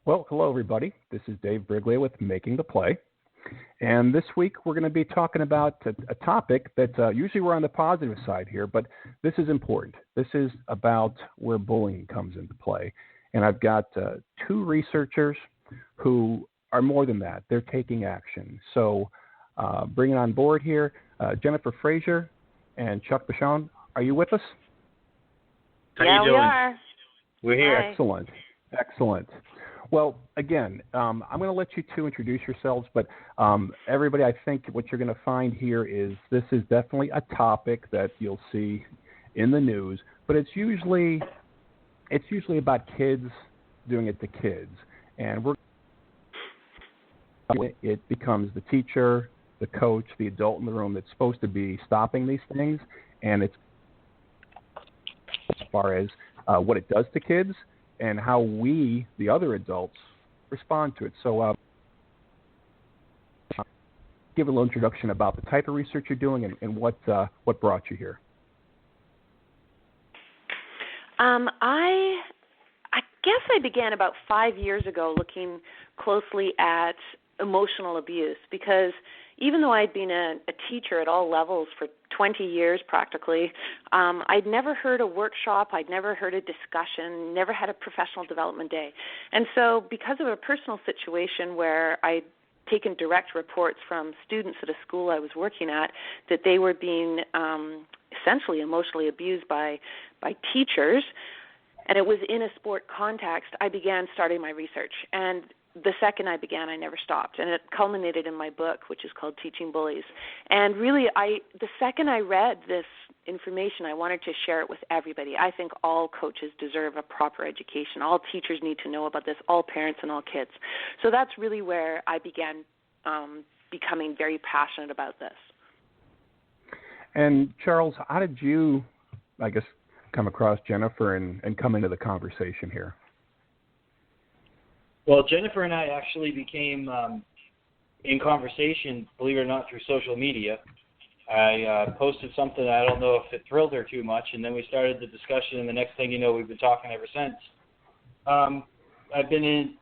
Well, hello, everybody. This is Dave Briglia with Making the Play. And this week we're going to be talking about a topic that usually we're on the positive side here, but this is important. This is about where bullying comes into play. And I've got two researchers who are more than that. They're taking action. So bringing on board here, Jennifer Frazier and Chuck Bichon. Are you with us? How you doing? We are. We're here. Hi. Excellent. Well, again, I'm going to let you two introduce yourselves, but everybody, I think what you're going to find here is this is definitely a topic that you'll see in the news, but it's usually about kids doing it to kids, and it becomes the teacher, the coach, the adult in the room that's supposed to be stopping these things, and it's as far as what it does to kids and how we, the other adults, respond to it. So give a little introduction about the type of research you're doing and what brought you here. I guess I began about 5 years ago looking closely at emotional abuse because even though I'd been a teacher at all levels for 20 years practically, I'd never heard a workshop, I'd never heard a discussion, never had a professional development day. And so because of a personal situation where I'd taken direct reports from students at a school I was working at that they were being essentially emotionally abused by teachers, and it was in a sport context, I began starting my research. And the second I began, I never stopped, and it culminated in my book, which is called Teaching Bullies. And really, the second I read this information, I wanted to share it with everybody. I think all coaches deserve a proper education. All teachers need to know about this, all parents and all kids. So that's really where I began becoming very passionate about this. And Charles, how did you, I guess, come across Jennifer and come into the conversation here? Well, Jennifer and I actually became in conversation, believe it or not, through social media. I posted something, I don't know if it thrilled her too much, and then we started the discussion, and the next thing you know, we've been talking ever since. I've been in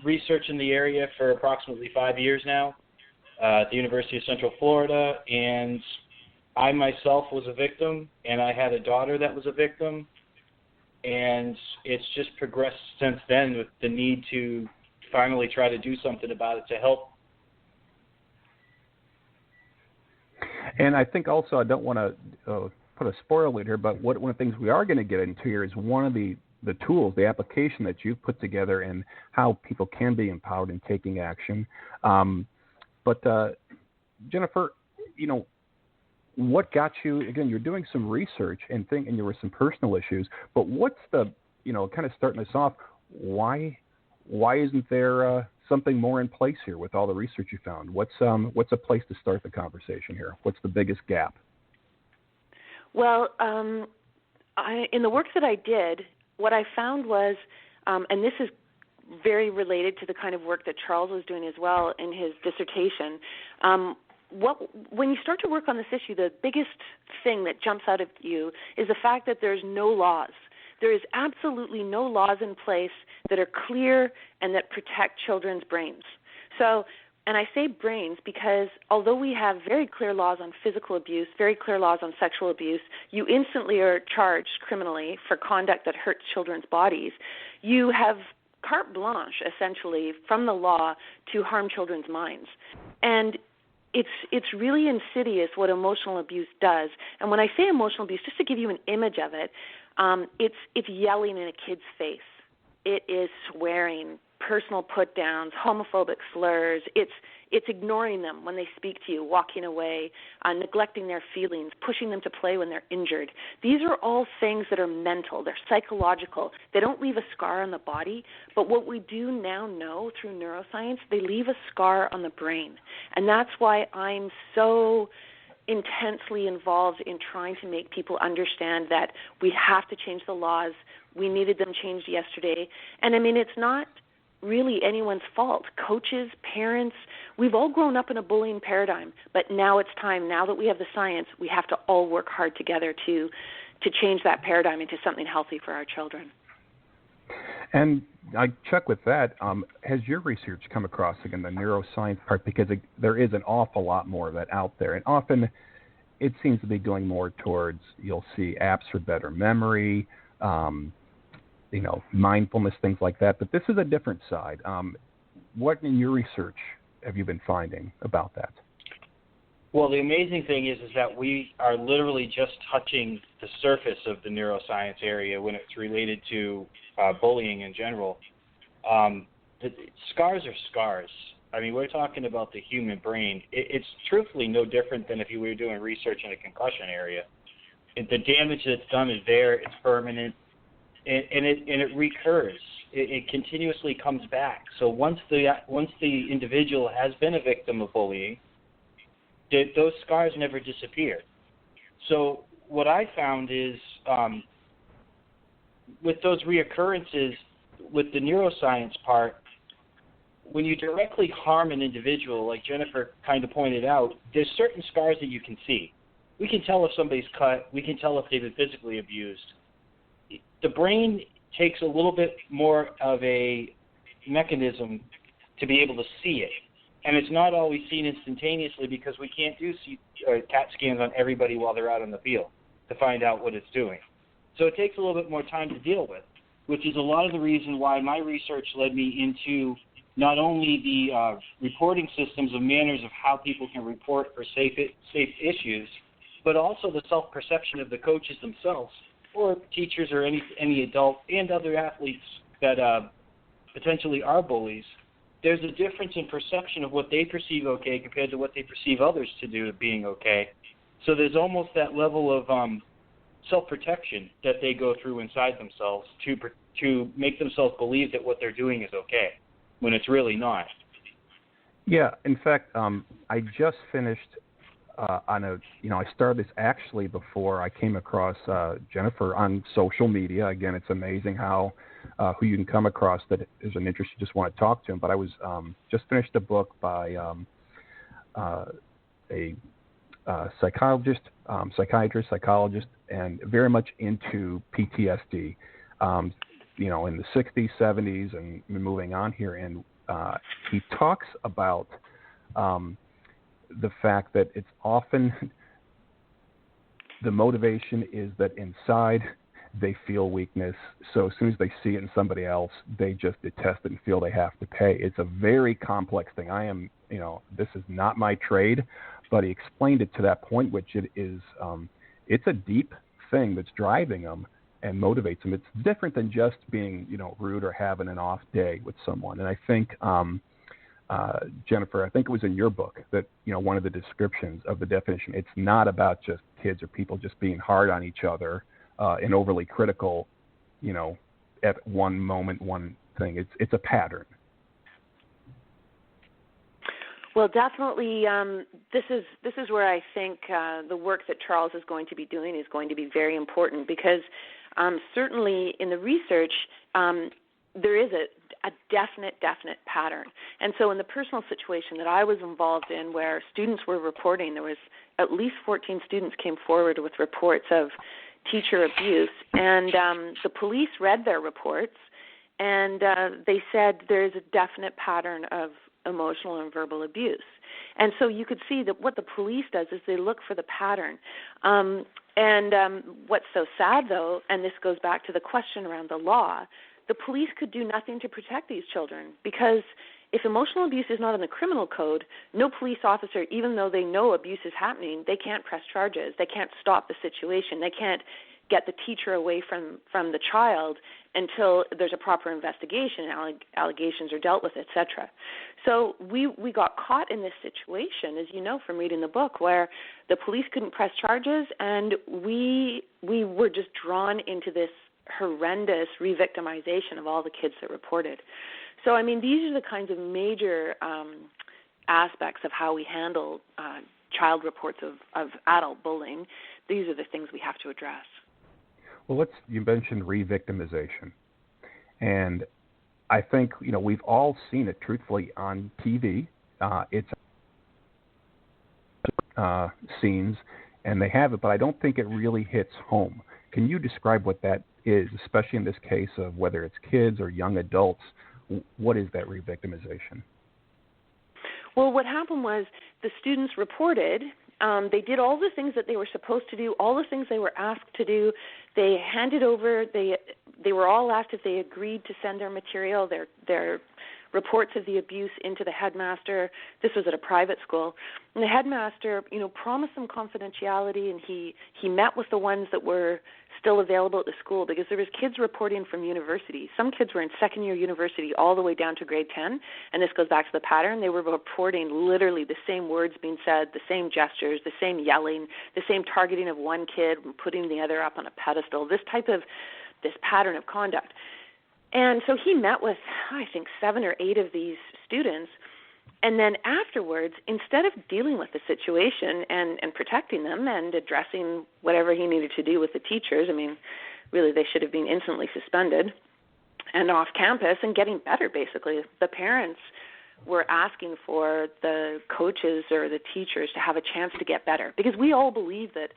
research in the area for approximately 5 years now at the University of Central Florida, and I myself was a victim, and I had a daughter that was a victim. And it's just progressed since then with the need to finally try to do something about it to help. And I think also I don't want to put a spoiler alert here, but one of the things we are going to get into here is one of the tools, the application that you've put together and how people can be empowered in taking action. But Jennifer, what got you, again, you're doing some research and there were some personal issues, but what's the, kind of starting this off, why isn't there something more in place here with all the research you found? What's a place to start the conversation here? What's the biggest gap? Well, in the work that I did, what I found was, and this is very related to the kind of work that Charles was doing as well in his dissertation, when you start to work on this issue, the biggest thing that jumps out at you is the fact that there's no laws. There is absolutely no laws in place that are clear and that protect children's brains. So, and I say brains because although we have very clear laws on physical abuse, very clear laws on sexual abuse, you instantly are charged criminally for conduct that hurts children's bodies. You have carte blanche, essentially, from the law to harm children's minds. And it's really insidious what emotional abuse does. And when I say emotional abuse, just to give you an image of it, it's yelling in a kid's face. It is swearing, personal put-downs, homophobic slurs. It's ignoring them when they speak to you, walking away, neglecting their feelings, pushing them to play when they're injured. These are all things that are mental. They're psychological. They don't leave a scar on the body, but what we do now know through neuroscience, they leave a scar on the brain. And that's why I'm so intensely involved in trying to make people understand that we have to change the laws. We needed them changed yesterday. And I mean, it's not really anyone's fault. Coaches, parents, we've all grown up in a bullying paradigm, but now it's time. Now that we have the science, we have to all work hard together to change that paradigm into something healthy for our children. And I check with that. Has your research come across, again, the neuroscience part? Because there is an awful lot more of that out there. And often it seems to be going more towards, you'll see apps for better memory, mindfulness, things like that. But this is a different side. What in your research have you been finding about that? Well, the amazing thing is that we are literally just touching the surface of the neuroscience area when it's related to bullying in general. Scars are scars. I mean, we're talking about the human brain. It's truthfully no different than if you were doing research in a concussion area. The damage that's done is there, it's permanent, and it recurs. It continuously comes back. So once the individual has been a victim of bullying, those scars never disappear. So what I found is with those reoccurrences, with the neuroscience part, when you directly harm an individual, like Jennifer kind of pointed out, there's certain scars that you can see. We can tell if somebody's cut. We can tell if they've been physically abused. The brain takes a little bit more of a mechanism to be able to see it. And it's not always seen instantaneously because we can't do CAT scans on everybody while they're out on the field to find out what it's doing. So it takes a little bit more time to deal with, which is a lot of the reason why my research led me into not only the reporting systems of manners of how people can report for safe issues, but also the self-perception of the coaches themselves or teachers or any adult and other athletes that potentially are bullies. There's a difference in perception of what they perceive okay compared to what they perceive others to do being okay. So there's almost that level of self-protection that they go through inside themselves to make themselves believe that what they're doing is okay when it's really not. Yeah, in fact, I just finished I started this actually before I came across Jennifer on social media. Again, it's amazing how who you can come across that is an interest you just want to talk to him. But I was just finished a book by a psychiatrist, and very much into PTSD. In the 60s, 70s, and moving on here, and he talks about the fact that it's often the motivation is that inside they feel weakness. So as soon as they see it in somebody else, they just detest it and feel they have to pay. It's a very complex thing. This is not my trade, but he explained it to that point, which it is, it's a deep thing that's driving them and motivates them. It's different than just being, rude or having an off day with someone. And I think, Jennifer, I think it was in your book that, one of the descriptions of the definition, it's not about just kids or people just being hard on each other and overly critical, at one moment, one thing. It's a pattern. Well, definitely, this is where I think the work that Charles is going to be doing is going to be very important because certainly in the research, there is a definite pattern. And so in the personal situation that I was involved in where students were reporting, there was at least 14 students came forward with reports of teacher abuse. And the police read their reports, and they said there's a definite pattern of emotional and verbal abuse. And so you could see that what the police does is they look for the pattern. What's so sad, though, and this goes back to the question around the law, the police could do nothing to protect these children because if emotional abuse is not in the criminal code, no police officer, even though they know abuse is happening, they can't press charges. They can't stop the situation. They can't get the teacher away from the child until there's a proper investigation, allegations are dealt with, etc. So we got caught in this situation, as you know from reading the book, where the police couldn't press charges, and we were just drawn into this horrendous re-victimization of all the kids that reported. So, I mean, these are the kinds of major aspects of how we handle child reports of adult bullying. These are the things we have to address. Well, you mentioned re-victimization. And I think, we've all seen it truthfully on TV. It's scenes, and they have it, but I don't think it really hits home. Can you describe what that is, especially in this case of whether it's kids or young adults, what is that re-victimization? Well, what happened was the students reported. They did all the things that they were supposed to do, all the things they were asked to do. They handed over. They were all asked if they agreed to send their material, their reports of the abuse into the headmaster. This was at a private school. And the headmaster, promised them confidentiality, and he met with the ones that were still available at the school, because there was kids reporting from university. Some kids were in second-year university all the way down to grade 10, and this goes back to the pattern. They were reporting literally the same words being said, the same gestures, the same yelling, the same targeting of one kid and putting the other up on a pedestal, this pattern of conduct. And so he met with, I think, 7 or 8 of these students, and then afterwards, instead of dealing with the situation and protecting them and addressing whatever he needed to do with the teachers, really they should have been instantly suspended and off campus and getting better, basically. The parents were asking for the coaches or the teachers to have a chance to get better, because we all believe that,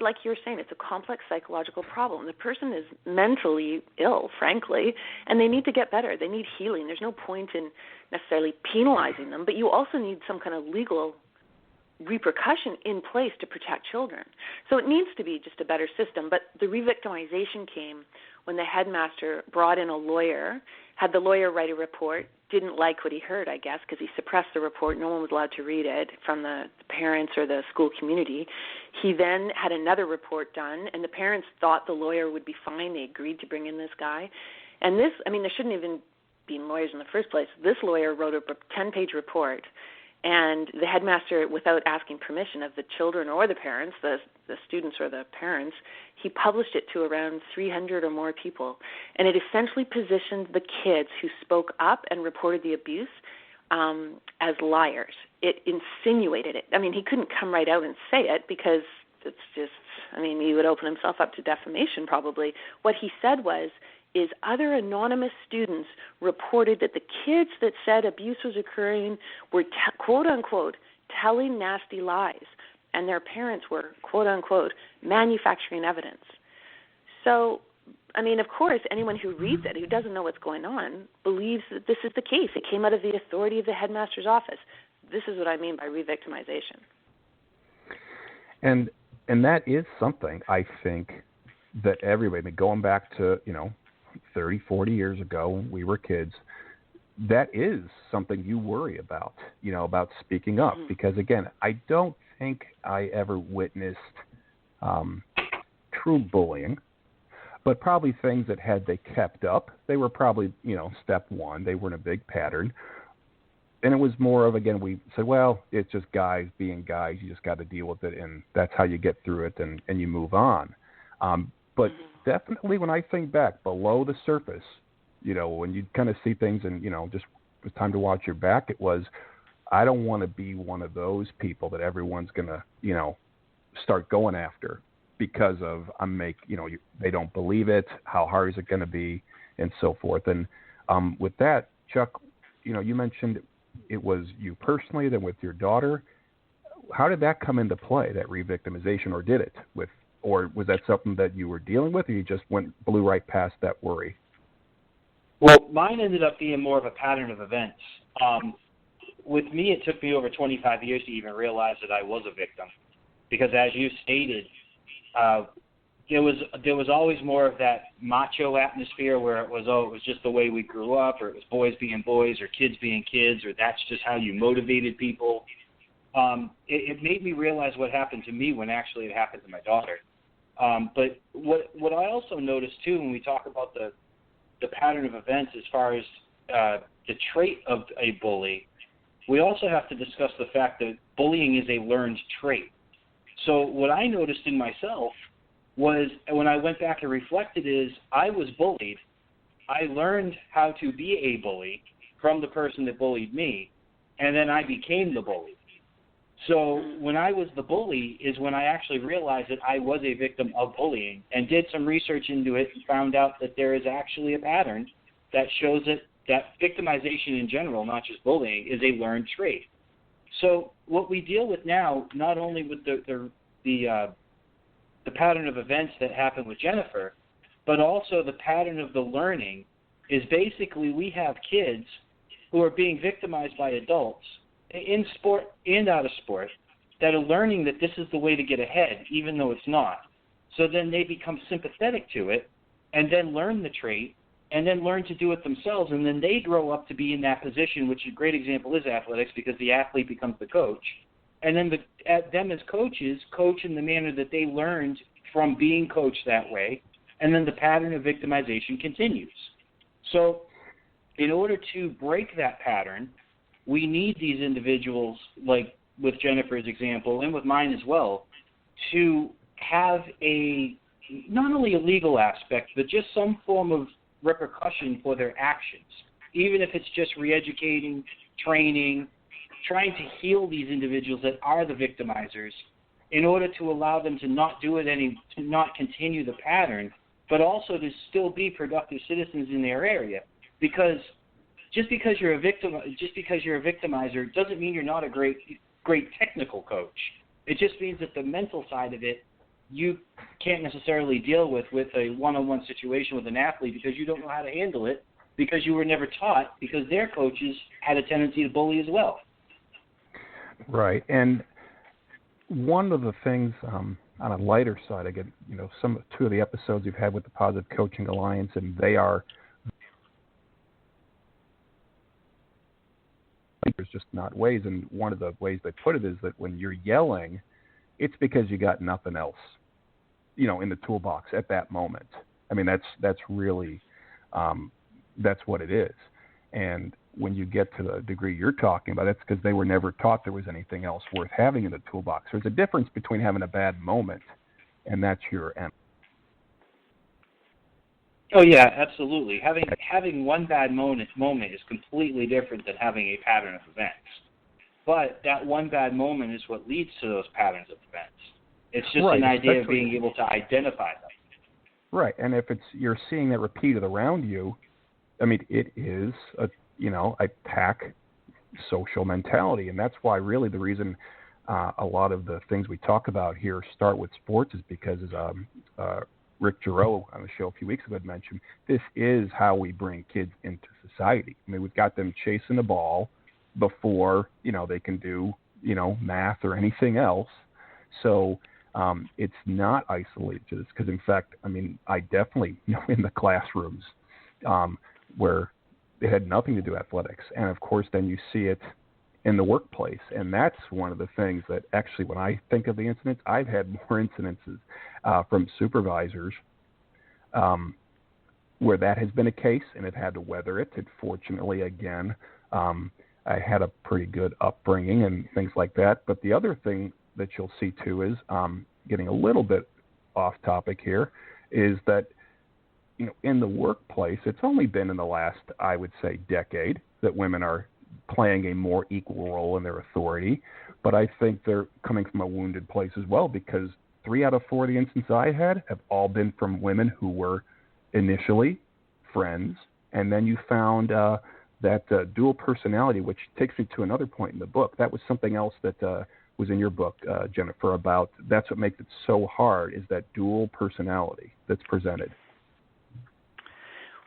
like you're saying, it's a complex psychological problem. The person is mentally ill, frankly, and they need to get better. They need healing. There's no point in necessarily penalizing them, but you also need some kind of legal repercussion in place to protect children. So it needs to be just a better system. But the re-victimization came when the headmaster brought in a lawyer, had the lawyer write a report, didn't like what he heard, I guess, because he suppressed the report. No one was allowed to read it from the parents or the school community. He then had another report done, and the parents thought the lawyer would be fine. They agreed to bring in this guy. And this, there shouldn't even been lawyers in the first place. This lawyer wrote a 10-page report, and the headmaster, without asking permission of the children or the parents, the students or the parents, he published it to around 300 or more people. And it essentially positioned the kids who spoke up and reported the abuse as liars. It insinuated it. He couldn't come right out and say it, because it's just, he would open himself up to defamation probably. What he said is other anonymous students reported that the kids that said abuse was occurring were, quote-unquote, telling nasty lies, and their parents were, quote-unquote, manufacturing evidence. So, of course, anyone who reads it, who doesn't know what's going on, believes that this is the case. It came out of the authority of the headmaster's office. This is what I mean by re-victimization. And that is something, I think, that everybody, going back to, 30, 40 years ago when we were kids, that is something you worry about, about speaking up. Because, again, I don't think I ever witnessed true bullying, but probably things that had they kept up, they were probably, step one. They weren't a big pattern. And it was more of, again, we said, well, it's just guys being guys. You just got to deal with it, and that's how you get through it, and you move on. But definitely when I think back below the surface, when you kind of see things and, just it's time to watch your back, it was, I don't want to be one of those people that everyone's going to, start going after because of they don't believe it, how hard is it going to be, and so forth. And with that, Chuck, you mentioned it was you personally, then with your daughter. How did that come into play, that re-victimization, or did it? Or was that something that you were dealing with, or you just blew right past that worry? Well, mine ended up being more of a pattern of events. With me, it took me over 25 years to even realize that I was a victim, because as you stated, there was always more of that macho atmosphere where it was just the way we grew up, or it was boys being boys, or kids being kids, or that's just how you motivated people. It made me realize what happened to me when actually it happened to my daughter. But what I also noticed too, when we talk about the pattern of events as far as the trait of a bully, we also have to discuss the fact that bullying is a learned trait. So what I noticed in myself was, when I went back and reflected, is I was bullied. I learned how to be a bully from the person that bullied me, and then I became the bully. So when I was the bully is when I actually realized that I was a victim of bullying, and did some research into it and found out that there is actually a pattern that shows that victimization in general, not just bullying, is a learned trait. So what we deal with now, not only with the pattern of events that happened with Jennifer, but also the pattern of the learning is basically we have kids who are being victimized by adults in sport and out of sport that are learning that this is the way to get ahead, even though it's not. So then they become sympathetic to it and then learn the trait and then learn to do it themselves, and then they grow up to be in that position, which a great example is athletics because the athlete becomes the coach. And then them as coaches coach in the manner that they learned from being coached that way, and then the pattern of victimization continues. So in order to break that pattern, we need these individuals, like with Jennifer's example and with mine as well, to have not only a legal aspect, but just some form of repercussion for their actions, even if it's just re-educating, training, trying to heal these individuals that are the victimizers in order to allow them to not do it to not continue the pattern, but also to still be productive citizens in their area. Because just because you're a victimizer doesn't mean you're not a great technical coach. It just means that the mental side of it you can't necessarily deal with a one-on-one situation with an athlete because you don't know how to handle it because you were never taught because their coaches had a tendency to bully as well. Right, and one of the things on a lighter side, again, two of the episodes you've had with the Positive Coaching Alliance, and they are there's just not ways, and one of the ways they put it is that when you're yelling, it's because you got nothing else, in the toolbox at that moment. I mean, that's really that's what it is. And when you get to the degree you're talking about, that's because they were never taught there was anything else worth having in the toolbox. There's a difference between having a bad moment and that's your end. Oh yeah, absolutely. Having one bad moment is completely different than having a pattern of events. But that one bad moment is what leads to those patterns of events. It's just right, an idea of being able to identify them. Right, and if you're seeing that repeated around you, I mean, it is a pack social mentality, and that's why really the reason a lot of the things we talk about here start with sports is because Rick Giroux on the show a few weeks ago had mentioned this is how we bring kids into society. I mean, we've got them chasing the ball before they can do math or anything else. So it's not isolated to this because, in fact, I mean, I definitely know in the classrooms where it had nothing to do with athletics, and of course, then you see it in the workplace, and that's one of the things that actually, when I think of the incidents, I've had more incidences from supervisors where that has been a case, and have had to weather it. And fortunately, again, I had a pretty good upbringing and things like that. But the other thing that you'll see too is getting a little bit off topic here is that in the workplace, it's only been in the last, I would say, decade that women are playing a more equal role in their authority. But I think they're coming from a wounded place as well, because 3 out of 4 of the instances I had have all been from women who were initially friends, and then you found that dual personality, which takes me to another point in the book. That was something else that was in your book, Jennifer, about that's what makes it so hard, is that dual personality that's presented.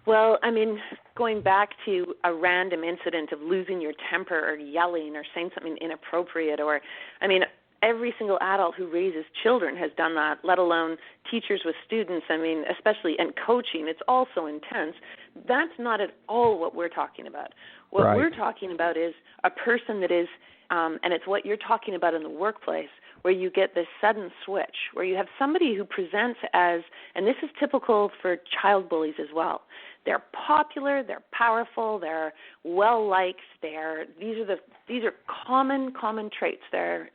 Well, I mean, going back to a random incident of losing your temper or yelling or saying something inappropriate, every single adult who raises children has done that, let alone teachers with students. I mean, especially in coaching, it's all so intense. That's not at all what we're talking about. What right. we're talking about is a person that is, and it's what you're talking about in the workplace, where you get this sudden switch, where you have somebody who presents as, and this is typical for child bullies as well, they're popular, they're powerful, they're well-liked, these are common traits. They're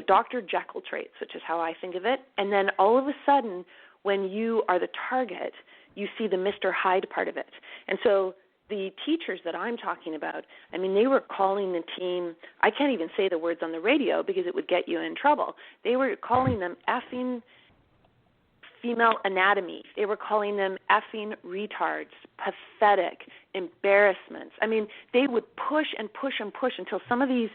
Dr. Jekyll traits, which is how I think of it. And then all of a sudden, when you are the target, you see the Mr. Hyde part of it. And so the teachers that I'm talking about, they were calling the team, I can't even say the words on the radio because it would get you in trouble. They were calling them effing female anatomy. They were calling them effing retards, pathetic, embarrassments. They would push and push and push until some of these,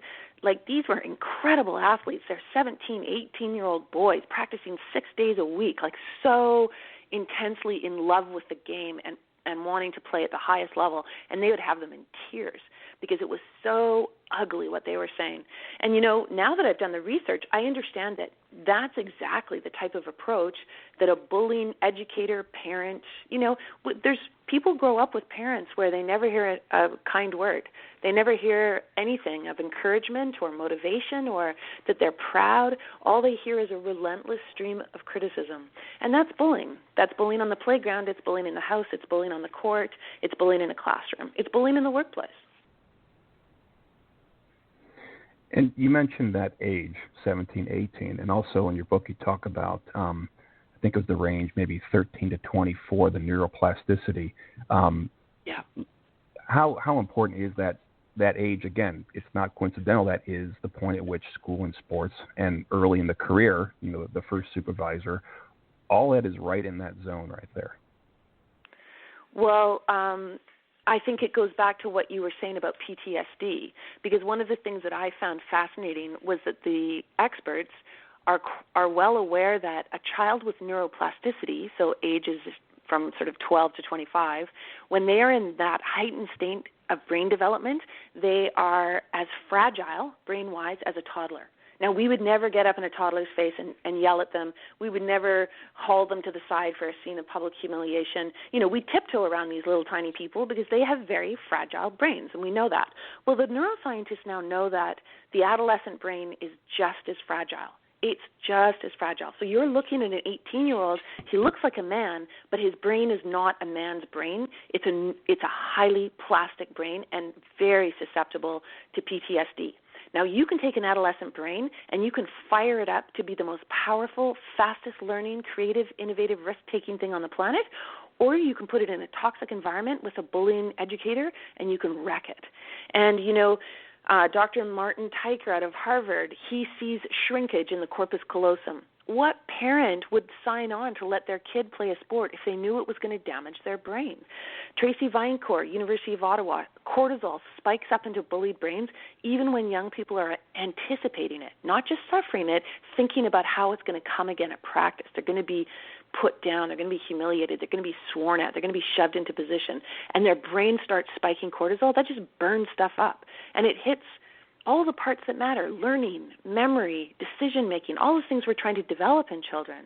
these were incredible athletes. They're 17, 18-year-old boys practicing 6 days a week, so intensely in love with the game and wanting to play at the highest level, and they would have them in tears because it was so ugly what they were saying. And, now that I've done the research, I understand that that's exactly the type of approach that a bullying educator, parent, there's people grow up with parents where they never hear a kind word. They never hear anything of encouragement or motivation or that they're proud. All they hear is a relentless stream of criticism. And that's bullying. That's bullying on the playground. It's bullying in the house. It's bullying on the court. It's bullying in a classroom. It's bullying in the workplace. And you mentioned that age, 17, 18, and also in your book you talk about, I think it was the range, maybe 13 to 24, the neuroplasticity. Yeah. How important is that age? Again, it's not coincidental. That is the point at which school and sports and early in the career, the first supervisor, all that is right in that zone right there. Well, I think it goes back to what you were saying about PTSD, because one of the things that I found fascinating was that the experts are well aware that a child with neuroplasticity, so ages from sort of 12 to 25, when they are in that heightened state of brain development, they are as fragile brain-wise as a toddler. Now, we would never get up in a toddler's face and yell at them. We would never haul them to the side for a scene of public humiliation. We tiptoe around these little tiny people because they have very fragile brains, and we know that. Well, the neuroscientists now know that the adolescent brain is just as fragile. It's just as fragile. So you're looking at an 18-year-old. He looks like a man, but his brain is not a man's brain. It's a highly plastic brain and very susceptible to PTSD. Now, you can take an adolescent brain and you can fire it up to be the most powerful, fastest learning, creative, innovative, risk-taking thing on the planet, or you can put it in a toxic environment with a bullying educator and you can wreck it. And, Dr. Martin Teicher out of Harvard, he sees shrinkage in the corpus callosum. What parent would sign on to let their kid play a sport if they knew it was going to damage their brain? Tracy Vinecourt, University of Ottawa, cortisol spikes up into bullied brains even when young people are anticipating it, not just suffering it, thinking about how it's going to come again at practice. They're going to be put down, they're going to be humiliated, they're going to be sworn at, they're going to be shoved into position, and their brain starts spiking cortisol. That just burns stuff up, and it hits all the parts that matter: learning, memory, decision-making, all the things we're trying to develop in children.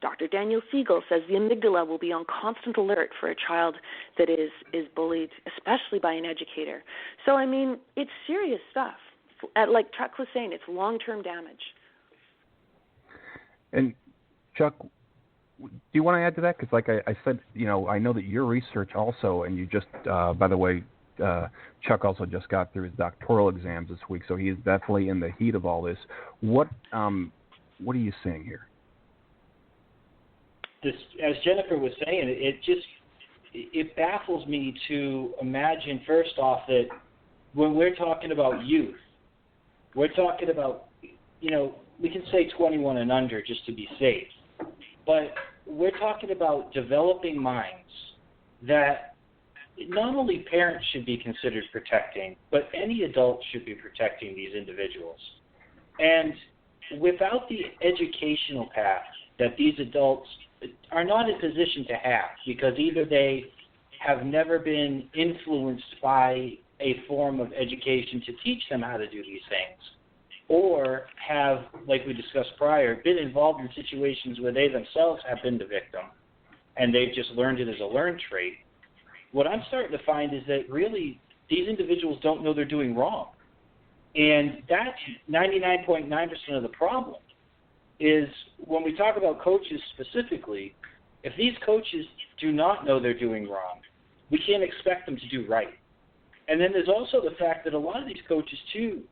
Dr. Daniel Siegel says the amygdala will be on constant alert for a child that is bullied, especially by an educator. So, it's serious stuff. Like Chuck was saying, it's long-term damage. And, Chuck, do you want to add to that? Because like I said, I know that your research also, and you just, by the way, Chuck also just got through his doctoral exams this week, so he is definitely in the heat of all this. What are you seeing here? This, as Jennifer was saying, it baffles me to imagine, first off, that when we're talking about youth, we're talking about, we can say 21 and under just to be safe, but we're talking about developing minds that not only parents should be considered protecting, but any adult should be protecting these individuals. And without the educational path that these adults are not in position to have, because either they have never been influenced by a form of education to teach them how to do these things, or have, like we discussed prior, been involved in situations where they themselves have been the victim and they've just learned it as a learned trait. What I'm starting to find is that really these individuals don't know they're doing wrong. And that's 99.9% of the problem. Is when we talk about coaches specifically, if these coaches do not know they're doing wrong, we can't expect them to do right. And then there's also the fact that a lot of these coaches too,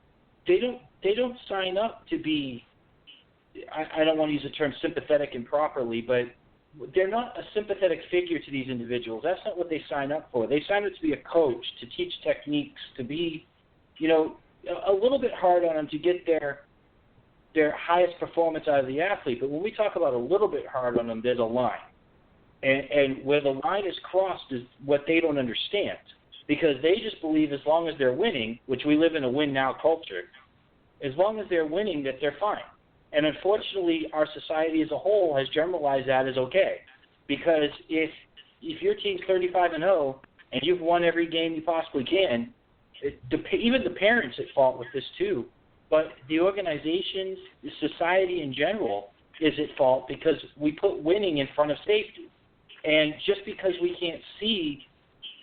they don't sign up to be, I don't want to use the term sympathetic improperly, but they're not a sympathetic figure to these individuals. That's not what they sign up for. They sign up to be a coach, to teach techniques, to be, a little bit hard on them to get their highest performance out of the athlete. But when we talk about a little bit hard on them, there's a line. And where the line is crossed is what they don't understand, because they just believe as long as they're winning, which we live in a win-now culture, as long as they're winning, that they're fine. And unfortunately, our society as a whole has generalized that as okay, Because if your team's 35-0 and you've won every game you possibly can, even the parents at fault with this too, but the organizations, the society in general is at fault because we put winning in front of safety. And just because we can't see,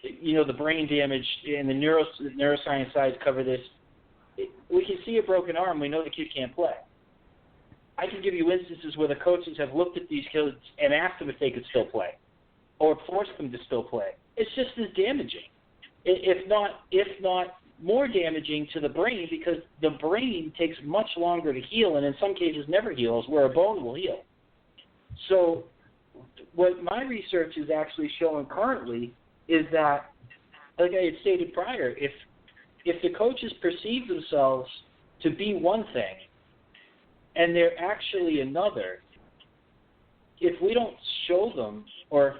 the brain damage, and the neuroscience sides cover this, we can see a broken arm, we know the kid can't play. I can give you instances where the coaches have looked at these kids and asked them if they could still play, or forced them to still play. It's just as damaging, if not more damaging to the brain, because the brain takes much longer to heal, and in some cases never heals, where a bone will heal. So what my research is actually showing currently is that, like I had stated prior, if the coaches perceive themselves to be one thing and they're actually another, if we don't show them, or if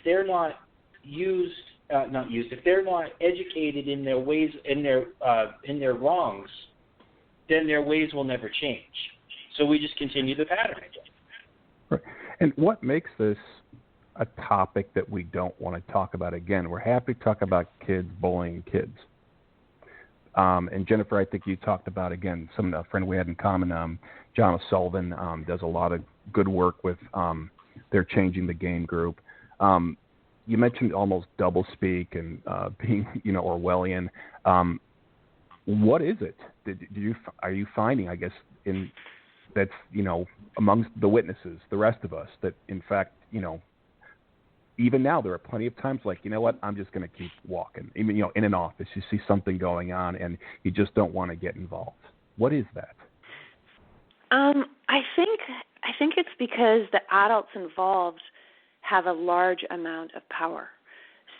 they're not if they're not educated in their ways, in their wrongs, then their ways will never change. So we just continue the pattern again. Right. And what makes this a topic that we don't want to talk about again? We're happy to talk about kids bullying kids. And Jennifer, I think you talked about, again, a friend we had in common, John O'Sullivan, does a lot of good work with their Changing the Game group. You mentioned almost doublespeak and being, Orwellian. What is it? Are you finding, I guess, that's, amongst the witnesses, the rest of us, that in fact, even now there are plenty of times like, you know what, I'm just going to keep walking. Even, in an office, you see something going on and you just don't want to get involved. What is that? I think it's because the adults involved have a large amount of power.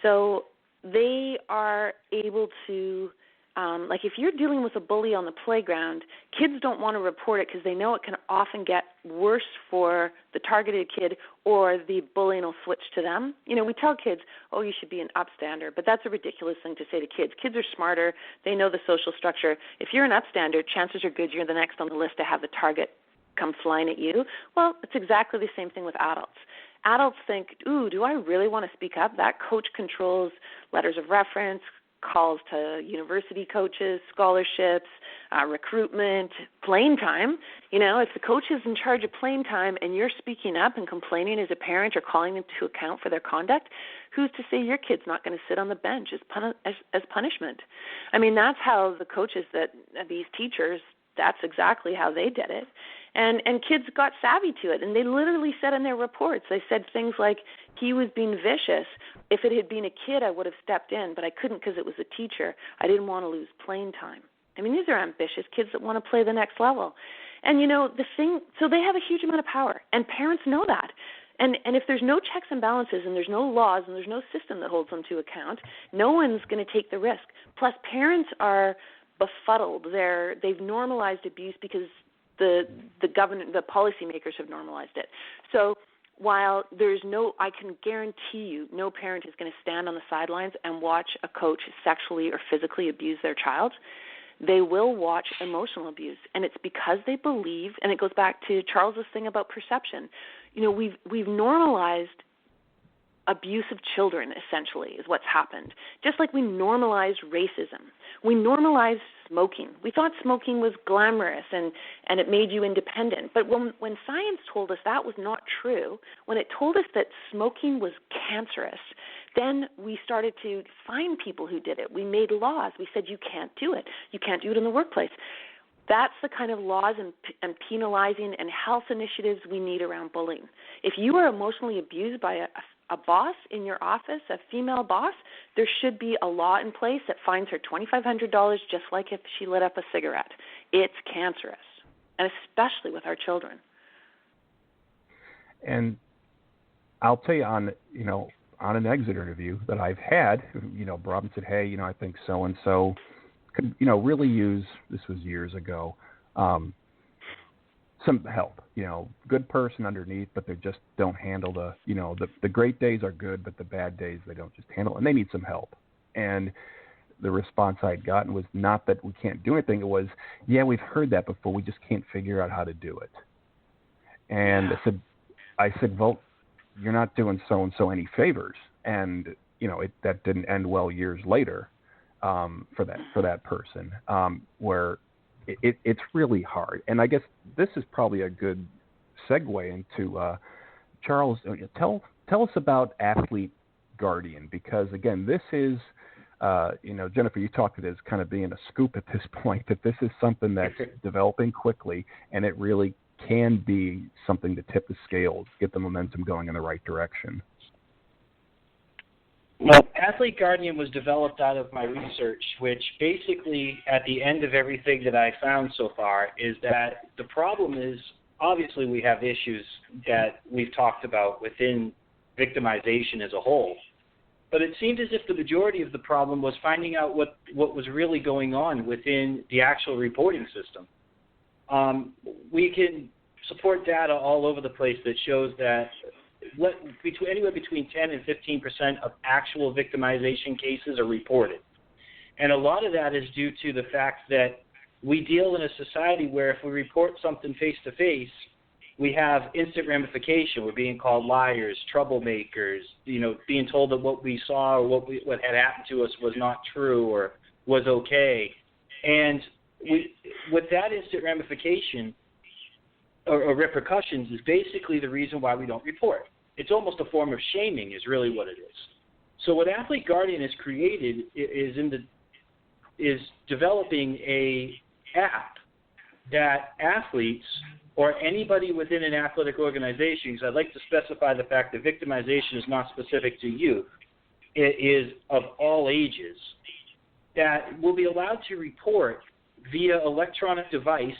So they are able to, like if you're dealing with a bully on the playground, kids don't want to report it because they know it can often get worse for the targeted kid, or the bullying will switch to them. We tell kids, oh, you should be an upstander, but that's a ridiculous thing to say to kids. Kids are smarter. They know the social structure. If you're an upstander, chances are good you're the next on the list to have the target come flying at you. Well, it's exactly the same thing with adults. Adults think, ooh, do I really want to speak up? That coach controls letters of reference, calls to university coaches, scholarships, recruitment, playing time. If the coach is in charge of playing time and you're speaking up and complaining as a parent or calling them to account for their conduct, who's to say your kid's not going to sit on the bench as punishment? I mean, that's how the coaches, these teachers, that's exactly how they did it. And kids got savvy to it, and they literally said in their reports, they said things like, he was being vicious. If it had been a kid, I would have stepped in, but I couldn't because it was a teacher. I didn't want to lose playing time. I mean, these are ambitious kids that want to play the next level. And, so they have a huge amount of power, and parents know that. And if there's no checks and balances and there's no laws and there's no system that holds them to account, no one's going to take the risk. Plus, parents are befuddled. They've normalized abuse because the policymakers have normalized it. So while I can guarantee you, no parent is going to stand on the sidelines and watch a coach sexually or physically abuse their child. They will watch emotional abuse, and it's because they believe, and it goes back to Charles's thing about perception. We've normalized abuse of children, essentially, is what's happened. Just like we normalized racism. We normalized smoking. We thought smoking was glamorous and it made you independent. But when science told us that was not true, when it told us that smoking was cancerous, then we started to find people who did it. We made laws. We said you can't do it. You can't do it in the workplace. That's the kind of laws and penalizing and health initiatives we need around bullying. If you are emotionally abused by a boss in your office, a female boss, there should be a law in place that fines her $2,500 just like if she lit up a cigarette. It's cancerous, and especially with our children. And I'll tell you on an exit interview that I've had, Robin said, hey, I think so-and-so could, really use, this was years ago, some help, good person underneath, but they just don't handle the great days are good, but the bad days they don't just handle, and they need some help. And the response I'd gotten was not that we can't do anything. It was, yeah, we've heard that before. We just can't figure out how to do it. And I said, well, you're not doing so and so any favors, and that didn't end well years later for that person, where it's really hard. And I guess this is probably a good segue into Charles. Tell us about Athlete Guardian, because again, this is Jennifer, you talked it as kind of being a scoop at this point, that this is something that's developing quickly, and it really can be something to tip the scales, get the momentum going in the right direction. Well, Athlete Guardian was developed out of my research, which basically, at the end of everything that I found so far, is that the problem is, obviously we have issues that we've talked about within victimization as a whole. But it seemed as if the majority of the problem was finding out what was really going on within the actual reporting system. We can support data all over the place that shows that anywhere between 10 and 15% of actual victimization cases are reported. And a lot of that is due to the fact that we deal in a society where if we report something face-to-face, we have instant ramification. We're being called liars, troublemakers, being told that what we saw or what had happened to us was not true or was okay. And with that instant ramification or repercussions is basically the reason why we don't report. It's almost a form of shaming is really what it is. So what Athlete Guardian has created is developing a app that athletes or anybody within an athletic organization, because I'd like to specify the fact that victimization is not specific to youth, it is of all ages, that will be allowed to report via electronic device,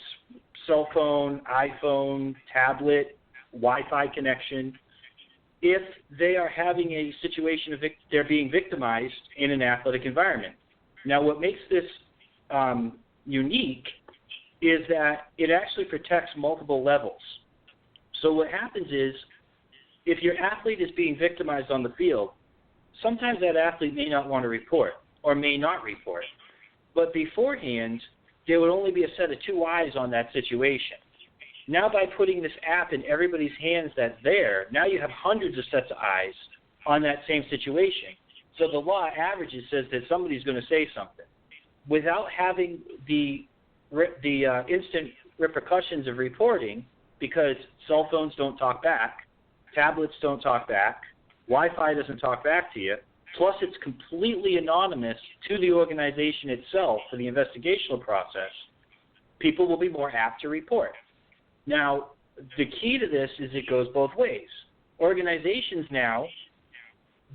cell phone, iPhone, tablet, Wi-Fi connection, if they are having a situation of they're being victimized in an athletic environment. Now, what makes this unique is that it actually protects multiple levels. So what happens is, if your athlete is being victimized on the field, sometimes that athlete may not want to report or may not report. But beforehand, there would only be a set of two eyes on that situation. Now by putting this app in everybody's hands that's there, now you have hundreds of sets of eyes on that same situation. So the law averages says that somebody's going to say something. Without having the instant repercussions of reporting, because cell phones don't talk back, tablets don't talk back, Wi-Fi doesn't talk back to you, plus it's completely anonymous to the organization itself for the investigational process, people will be more apt to report. Now, the key to this is it goes both ways. Organizations now,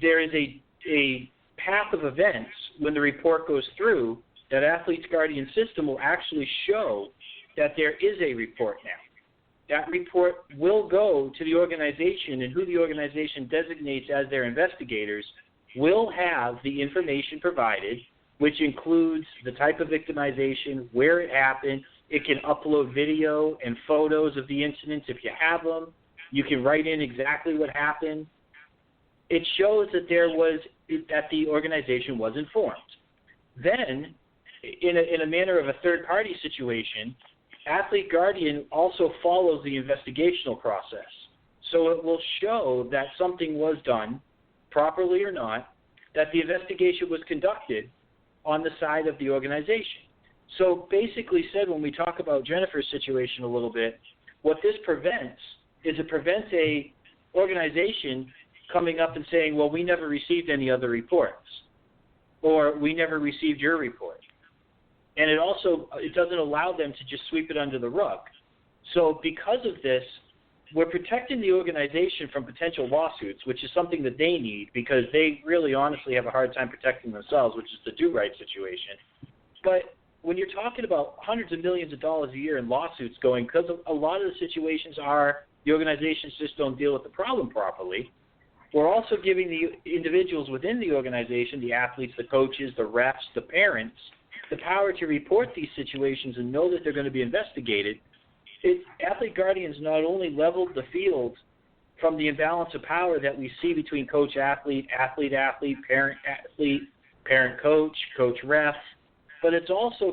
there is a path of events when the report goes through that Athlete's Guardian system will actually show that there is a report now. That report will go to the organization, and who the organization designates as their investigators will have the information provided, which includes the type of victimization, where it happened. It can upload video and photos of the incidents if you have them. You can write in exactly what happened. It shows that that the organization was informed. Then, in a manner of a third-party situation, Athlete Guardian also follows the investigational process. So it will show that something was done, properly or not, that the investigation was conducted on the side of the organization. So basically said, when we talk about Jennifer's situation a little bit, what this prevents is it prevents a organization coming up and saying, well, we never received any other reports, or we never received your report. And it doesn't allow them to just sweep it under the rug. So because of this, we're protecting the organization from potential lawsuits, which is something that they need because they really honestly have a hard time protecting themselves, which is the do-right situation. But when you're talking about hundreds of millions of dollars a year in lawsuits going, because a lot of the situations are the organizations just don't deal with the problem properly, we're also giving the individuals within the organization, the athletes, the coaches, the refs, the parents, the power to report these situations and know that they're going to be investigated. Athlete Guardians not only leveled the field from the imbalance of power that we see between coach-athlete, athlete-athlete, parent-athlete, parent-coach, coach-ref, but it's also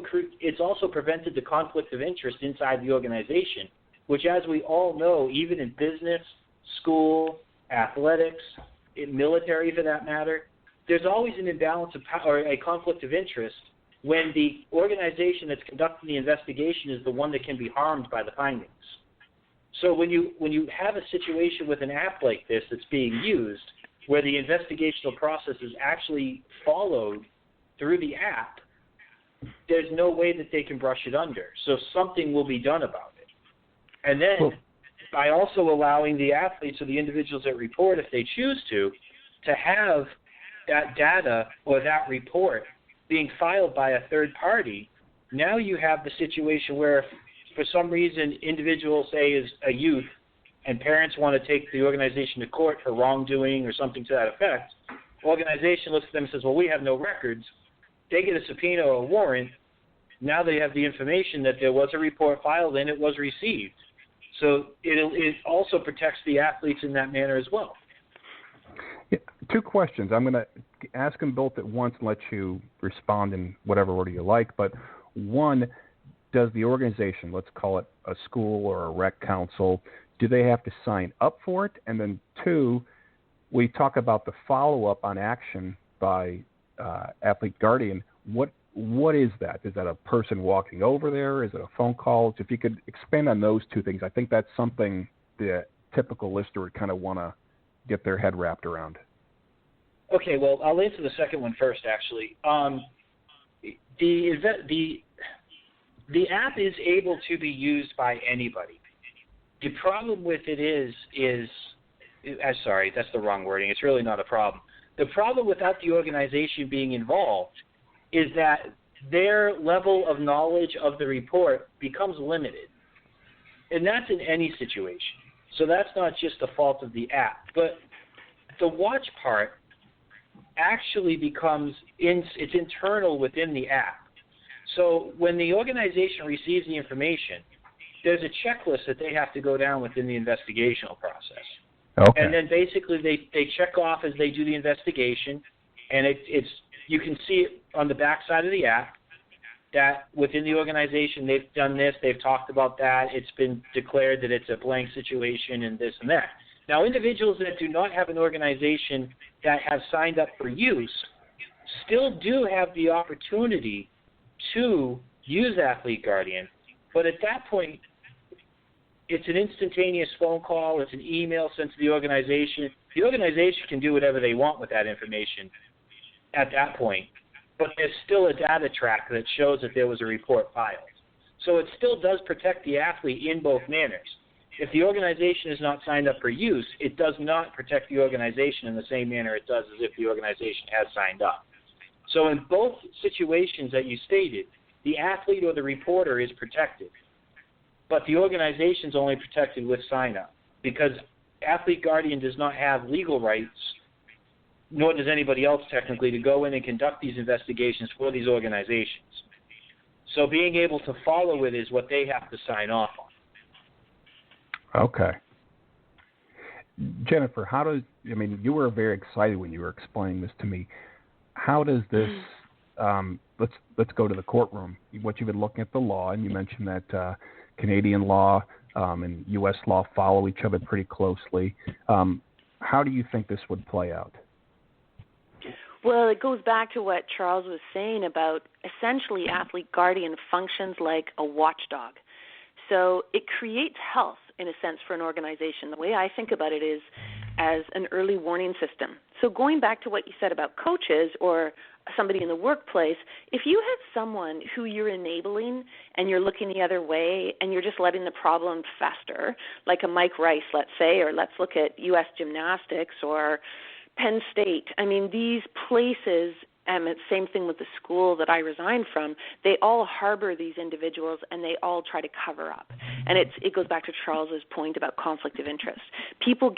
prevented the conflict of interest inside the organization, which, as we all know, even in business, school, athletics, military for that matter, there's always an imbalance of power, or a conflict of interest, when the organization that's conducting the investigation is the one that can be harmed by the findings. So when you have a situation with an app like this that's being used, where the investigational process is actually followed through the app, there's no way that they can brush it under. So something will be done about it. And then by also allowing the athletes or the individuals that report, if they choose to have that data or that report being filed by a third party, now you have the situation where if for some reason individuals, say, is a youth, and parents want to take the organization to court for wrongdoing or something to that effect, the organization looks at them and says, well, we have no records. They get a subpoena or a warrant. Now they have the information that there was a report filed and it was received. So it also protects the athletes in that manner as well. Yeah, two questions. I'm going to ask them both at once and let you respond in whatever order you like. But one, does the organization, let's call it a school or a rec council, do they have to sign up for it? And then two, we talk about the follow-up on action by Athlete Guardian. What is that? Is that a person walking over there? Is it a phone call? If you could expand on those two things, I think that's something the typical listener would kind of want to get their head wrapped around. Okay, well, I'll answer the second one first, actually. The app is able to be used by anybody. The problem with it is sorry, that's the wrong wording. It's really not a problem. The problem without the organization being involved is that their level of knowledge of the report becomes limited. And that's in any situation. So that's not just the fault of the app. But the watch part actually becomes, it's internal within the app. So when the organization receives the information, there's a checklist that they have to go down within the investigational process. Okay. And then basically they check off as they do the investigation, and it's you can see it on the back side of the app that within the organization they've done this, they've talked about that, it's been declared that it's a blank situation and this and that. Now, individuals that do not have an organization that have signed up for use still do have the opportunity to use Athlete Guardian, but at that point, it's an instantaneous phone call, it's an email sent to the organization. The organization can do whatever they want with that information at that point, but there's still a data track that shows that there was a report filed. So it still does protect the athlete in both manners. If the organization is not signed up for use, it does not protect the organization in the same manner it does as if the organization has signed up. So in both situations that you stated, the athlete or the reporter is protected, but the organization is only protected with sign-up because Athlete Guardian does not have legal rights, nor does anybody else technically, to go in and conduct these investigations for these organizations. So being able to follow it is what they have to sign off on. Okay. Jennifer, you were very excited when you were explaining this to me. How does this, let's go to the courtroom. What you've been looking at the law, and you mentioned that Canadian law and U.S. law follow each other pretty closely. How do you think this would play out? Well, it goes back to what Charles was saying about essentially Athlete Guardian functions like a watchdog. So it creates health, in a sense, for an organization. The way I think about it is as an early warning system. So going back to what you said about coaches or somebody in the workplace, if you have someone who you're enabling and you're looking the other way and you're just letting the problem fester, like a Mike Rice, let's say, or let's look at U.S. Gymnastics or Penn State. I mean, these places, and it's the same thing with the school that I resigned from, they all harbor these individuals and they all try to cover up. And it goes back to Charles's point about conflict of interest. People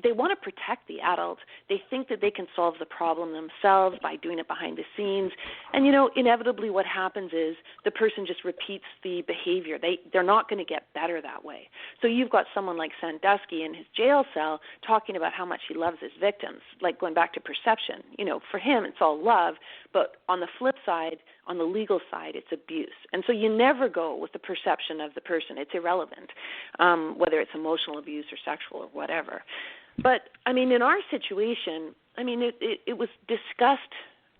they want to protect the adult. They think that they can solve the problem themselves by doing it behind the scenes. And, inevitably what happens is the person just repeats the behavior. They're not going to get better that way. So you've got someone like Sandusky in his jail cell talking about how much he loves his victims, like going back to perception. For him it's all love, But on the flip side, on the legal side, it's abuse. And so you never go with the perception of the person. It's irrelevant, whether it's emotional abuse or sexual or whatever. But, I mean, in our situation, I mean, it was discussed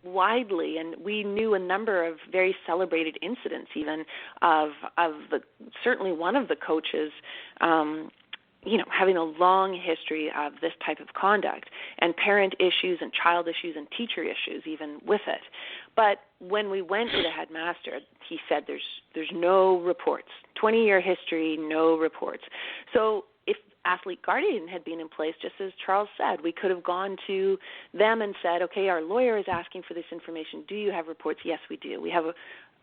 widely, and we knew a number of very celebrated incidents even of certainly one of the coaches having a long history of this type of conduct, and parent issues and child issues and teacher issues even with it. But when we went to the headmaster, he said there's no reports. 20-year history, no reports. So if Athlete Guardian had been in place, just as Charles said, we could have gone to them and said, okay, our lawyer is asking for this information. Do you have reports? Yes, we do. We have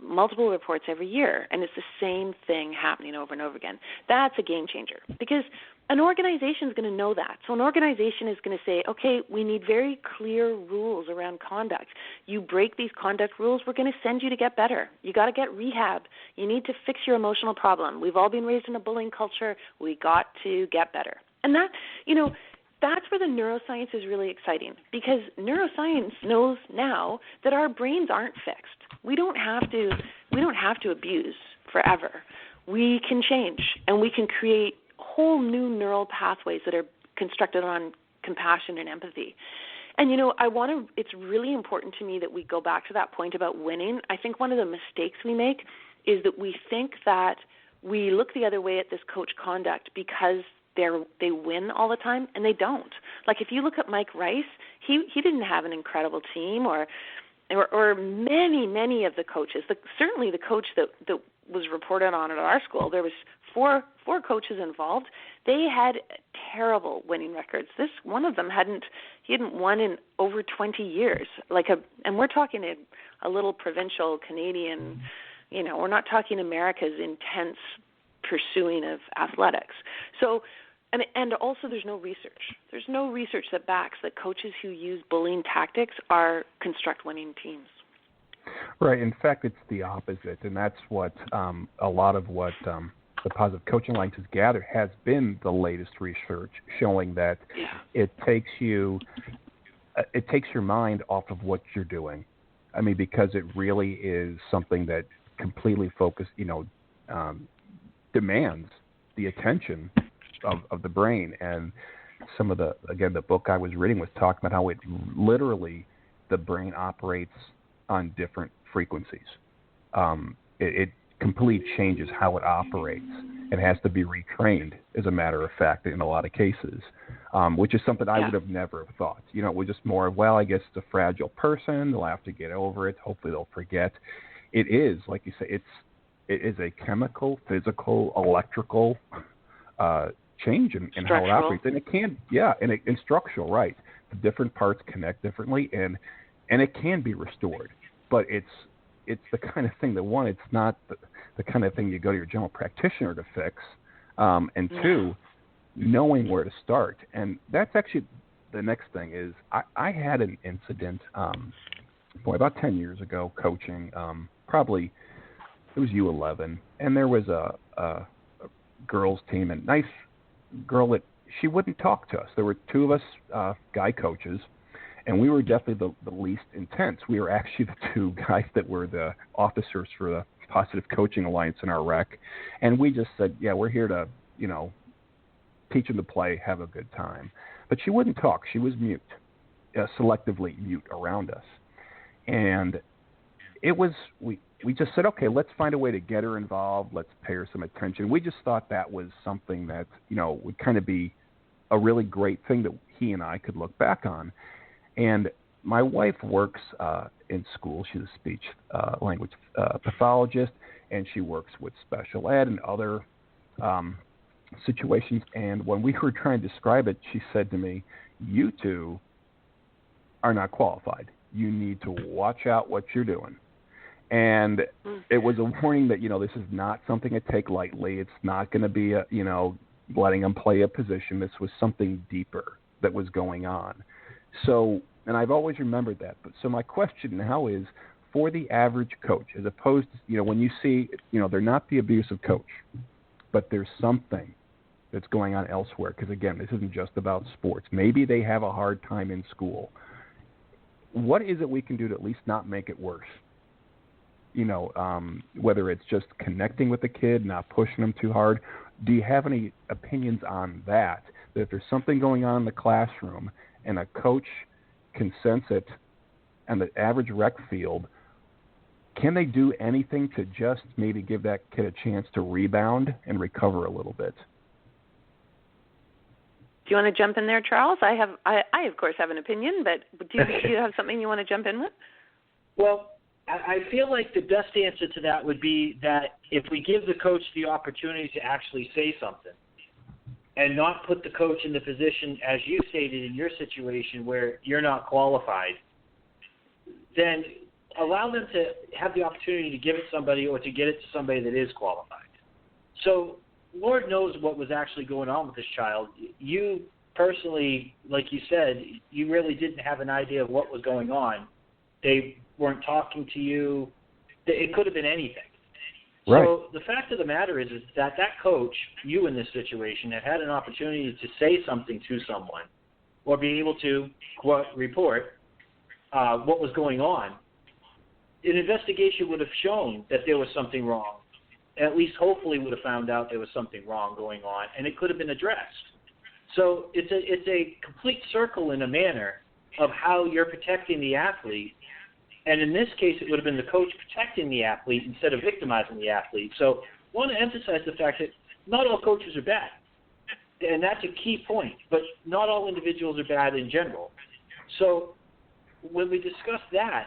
multiple reports every year, and it's the same thing happening over and over again. That's a game changer, because an organization is going to know that. So an organization is going to say, okay, we need very clear rules around conduct. You break these conduct rules, we're going to send you to get better. You got to get rehab. You need to fix your emotional problem. We've all been raised in a bullying culture. We got to get better. And that, that's where the neuroscience is really exciting, because neuroscience knows now that our brains aren't fixed. We don't have to abuse forever. We can change, and we can create whole new neural pathways that are constructed on compassion and empathy. And it's really important to me that we go back to that point about winning. I think one of the mistakes we make is that we think that we look the other way at this coach conduct because they win all the time, and they don't. Like, if you look at Mike Rice, he didn't have an incredible team, or many of the coaches. Certainly the coach that was reported on at our school, there was four coaches involved. They had terrible winning records. One of them hadn't won in over 20 years. And we're talking a little provincial Canadian. We're not talking America's intense pursuing of athletics. So. And also there's no research. There's no research that backs that coaches who use bullying tactics construct winning teams. Right. In fact, it's the opposite, and that's what a lot of what the Positive Coaching Alliance has gathered has been the latest research showing that it takes your mind off of what you're doing. I mean, because it really is something that completely demands the attention of the brain. And some of the book I was reading was talking about how it literally, the brain operates on different frequencies. It completely changes how it operates. It has to be retrained, as a matter of fact, in a lot of cases, which is something I would have never have thought. It was just more, well, I guess it's a fragile person. They'll have to get over it. Hopefully they'll forget. It is, like you say, it is a chemical, physical, electrical change in how it operates, and it can, and structural, right? The different parts connect differently, and it can be restored, but it's the kind of thing that, one, it's not the kind of thing you go to your general practitioner to fix, and two, knowing where to start. And that's actually the next thing is I had an incident, about 10 years ago, coaching, probably it was U11, and there was a girls team, and nice girl that she wouldn't talk to us. There were two of us guy coaches, and we were definitely the least intense. We were actually the two guys that were the officers for the Positive Coaching Alliance in our rec, and we just said, we're here to, teach them to play, have a good time. But she wouldn't talk. She was mute, selectively mute around us. And it was, we just said, okay, let's find a way to get her involved. Let's pay her some attention. We just thought that was something that, would kind of be a really great thing that he and I could look back on. And my wife works in school. She's a speech language pathologist, and she works with special ed and other situations. And when we were trying to describe it, she said to me, you two are not qualified. You need to watch out what you're doing. And it was a warning that, this is not something to take lightly. It's not going to be, letting them play a position. This was something deeper that was going on. So, and I've always remembered that. But so my question now is, for the average coach, as opposed to, when you see, they're not the abusive coach, but there's something that's going on elsewhere. Because, again, this isn't just about sports. Maybe they have a hard time in school. what is it we can do to at least not make it worse? Whether it's just connecting with the kid, not pushing them too hard. Do you have any opinions on that? That if there's something going on in the classroom and a coach can sense it on the average rec field, can they do anything to just maybe give that kid a chance to rebound and recover a little bit? Do you want to jump in there, Charles? I of course have an opinion, but do you have something you want to jump in with? Well, I feel like the best answer to that would be that if we give the coach the opportunity to actually say something and not put the coach in the position, as you stated in your situation, where you're not qualified, then allow them to have the opportunity to give it to somebody or to get it to somebody that is qualified. So Lord knows what was actually going on with this child. You personally, like you said, you really didn't have an idea of what was going on. They weren't talking to you. It could have been anything. Right. So the fact of the matter is that coach, you in this situation, had an opportunity to say something to someone or be able to, quote, report what was going on. An investigation would have shown that there was something wrong. At least hopefully would have found out there was something wrong going on, and it could have been addressed. So it's a complete circle in a manner of how you're protecting the athlete. And in this case, it would have been the coach protecting the athlete instead of victimizing the athlete. So I want to emphasize the fact that not all coaches are bad. And that's a key point. But not all individuals are bad in general. So when we discuss that,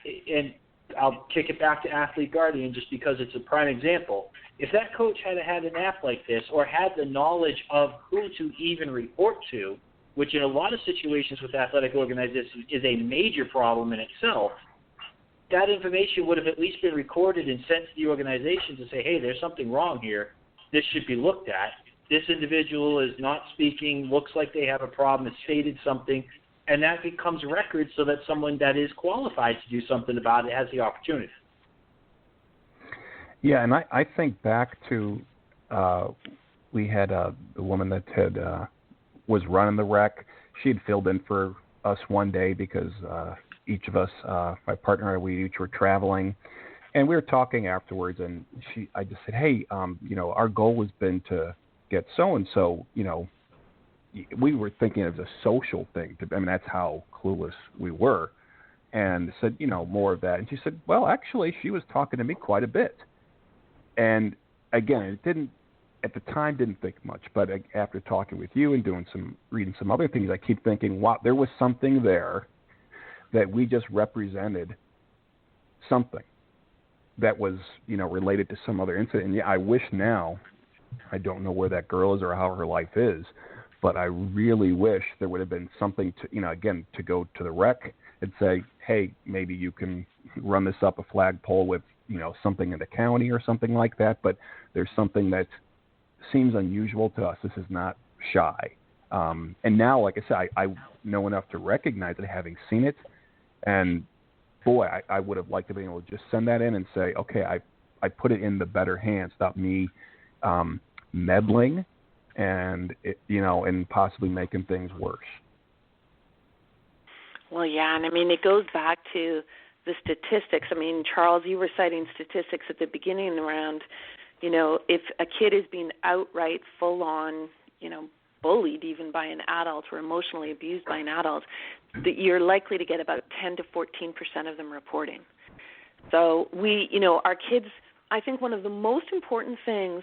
and I'll kick it back to Athlete Guardian just because it's a prime example, if that coach had had an app like this or had the knowledge of who to even report to, which in a lot of situations with athletic organizations is a major problem in itself, that information would have at least been recorded and sent to the organization to say, hey, there's something wrong here. This should be looked at. This individual is not speaking, looks like they have a problem, has stated something, and that becomes record so that someone that is qualified to do something about it has the opportunity. Yeah, and I think back to we had the woman that had was running the rec. She had filled in for us one day because each of us, my partner and I, we each were traveling, and we were talking afterwards. And I just said, hey, our goal has been to get so and so. We were thinking it was a social thing. That's how clueless we were. And said, more of that. And she said, well, actually, she was talking to me quite a bit. And again, it didn't. At the time, didn't think much, but after talking with you and reading some other things, I keep thinking, wow, there was something there that we just represented something that was, related to some other incident. And yeah, I wish now, I don't know where that girl is or how her life is, but I really wish there would have been something to, again, to go to the rec and say, hey, maybe you can run this up a flagpole with, something in the county or something like that. But there's something that seems unusual to us. This is not shy. And now, like I said, I know enough to recognize it, having seen it. And boy, I would have liked to be able to just send that in and say, okay, I put it in the better hands, not me meddling and and possibly making things worse. Well, yeah, and it goes back to the statistics. Charles, you were citing statistics at the beginning around, if a kid is being outright full-on, bullied even by an adult or emotionally abused by an adult, that you're likely to get about 10 to 14% of them reporting. So our kids, I think one of the most important things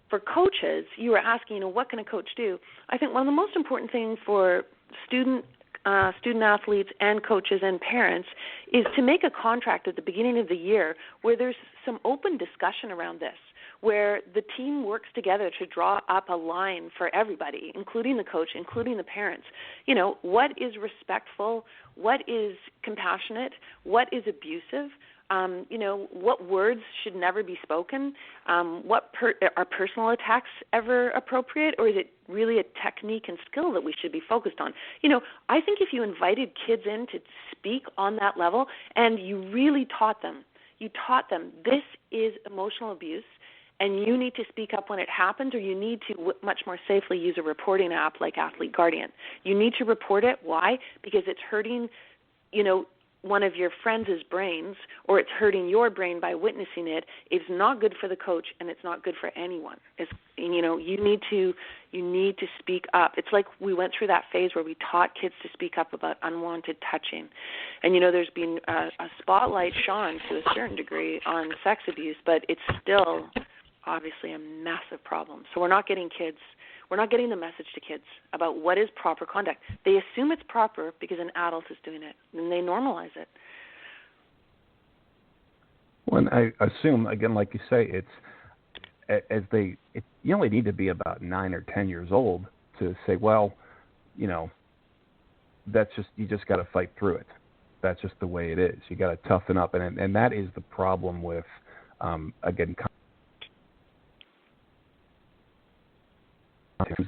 for coaches, you were asking, what can a coach do? I think one of the most important things for student athletes and coaches and parents is to make a contract at the beginning of the year where there's some open discussion around this, where the team works together to draw up a line for everybody, including the coach, including the parents. What is respectful, what is compassionate, what is abusive, what words should never be spoken, are personal attacks ever appropriate, or is it really a technique and skill that we should be focused on? I think if you invited kids in to speak on that level and you really taught them this is emotional abuse, and you need to speak up when it happens, or you need to much more safely use a reporting app like Athlete Guardian. You need to report it. Why? Because it's hurting one of your friends' brains, or it's hurting your brain by witnessing it, is not good for the coach, and it's not good for anyone. You need to speak up. It's like we went through that phase where we taught kids to speak up about unwanted touching. And, there's been a spotlight shone to a certain degree on sex abuse, but it's still obviously a massive problem. So we're not getting the message to kids about what is proper conduct. They assume it's proper because an adult is doing it, and they normalize it. Well, and I assume, again, like you say, you only need to be about 9 or 10 years old to say, well, that's just, you just got to fight through it. That's just the way it is. You got to toughen up, and that is the problem with, again,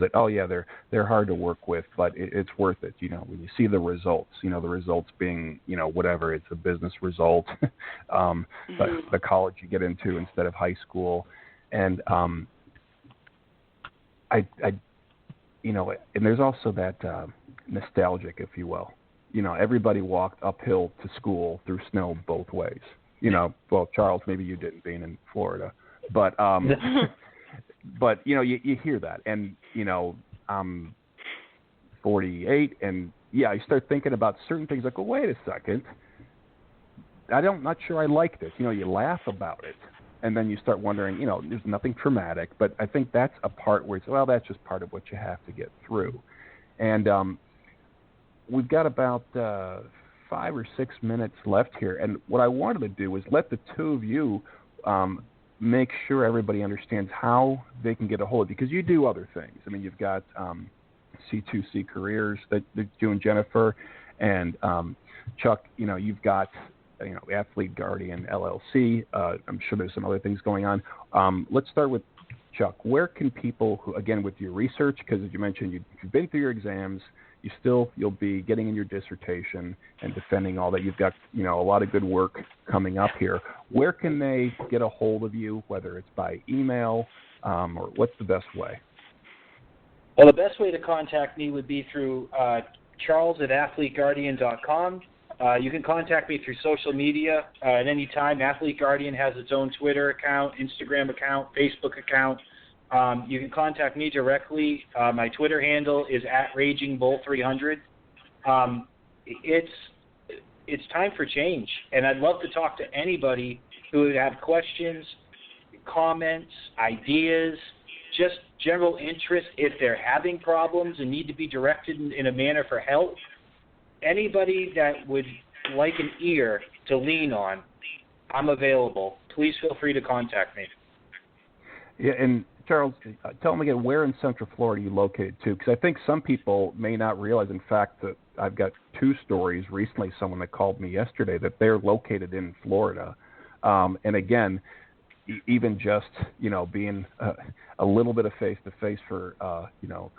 that, oh yeah, they're hard to work with, but it's worth it. When you see the results, the results being, whatever, it's a business result, the college you get into instead of high school, and and there's also that nostalgic, if you will. Everybody walked uphill to school through snow both ways. Well, Charles, maybe you didn't, being in Florida, but but you hear that, and I'm 48, and you start thinking about certain things like, well, wait a second, not sure I like this. You laugh about it, and then you start wondering, there's nothing traumatic, but I think that's a part where it's, well, that's just part of what you have to get through. And we've got about 5 or 6 minutes left here, and what I wanted to do was let the two of you make sure everybody understands how they can get a hold of you, because you do other things. I mean, you've got C2C Careers that you and Jennifer, and Chuck, you've got Athlete Guardian LLC. I'm sure there's some other things going on. Let's start with Chuck. Where can people who, again, with your research, because as you mentioned, you've been through your exams, you'll be getting in your dissertation and defending all that. You've got, a lot of good work coming up here. Where can they get a hold of you, whether it's by email, or what's the best way? Well, the best way to contact me would be through charles@athleteguardian.com. You can contact me through social media at any time. Athlete Guardian has its own Twitter account, Instagram account, Facebook account. You can contact me directly. My Twitter handle is @RagingBull300. It's time for change, and I'd love to talk to anybody who would have questions, comments, ideas, just general interest if they're having problems and need to be directed in a manner for help. Anybody that would like an ear to lean on, I'm available. Please feel free to contact me. Yeah, and Charles, tell them again, where in Central Florida are you located too? Because I think some people may not realize, in fact, that I've got 2 stories recently, someone that called me yesterday, that they're located in Florida. And again, even just, being a little bit of face-to-face for, a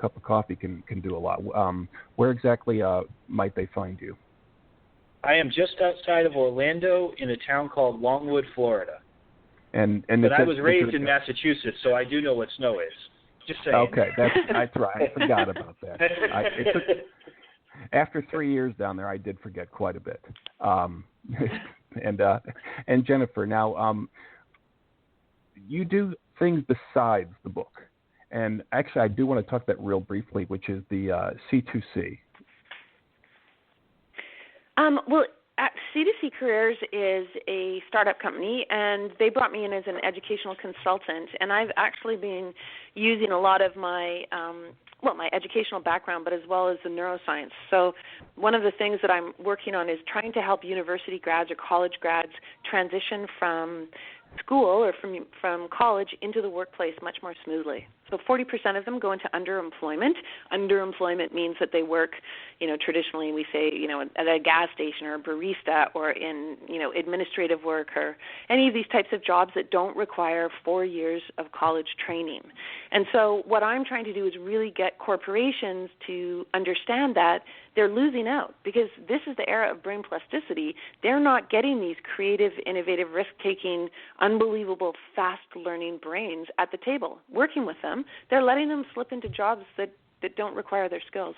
cup of coffee can do a lot. Where exactly might they find you? I am just outside of Orlando in a town called Longwood, Florida. But I was raised in Massachusetts, so I do know what snow is. Just saying. Okay, that's right. I forgot about that. After 3 years down there, I did forget quite a bit. And Jennifer, now you do things besides the book, and actually, I do want to talk that real briefly, which is the C2C. Well, C2C Careers is a startup company, and they brought me in as an educational consultant, and I've actually been using a lot of my my educational background, but as well as the neuroscience. So one of the things that I'm working on is trying to help university grads or college grads transition from school or from college into the workplace much more smoothly. So 40% of them go into underemployment. Underemployment means that they work, traditionally we say, at a gas station or a barista or in, administrative work or any of these types of jobs that don't require 4 years of college training. And so what I'm trying to do is really get corporations to understand that they're losing out because this is the era of brain plasticity. They're not getting these creative, innovative, risk-taking, unbelievable, fast-learning brains at the table, working with them. They're letting them slip into jobs that that don't require their skills.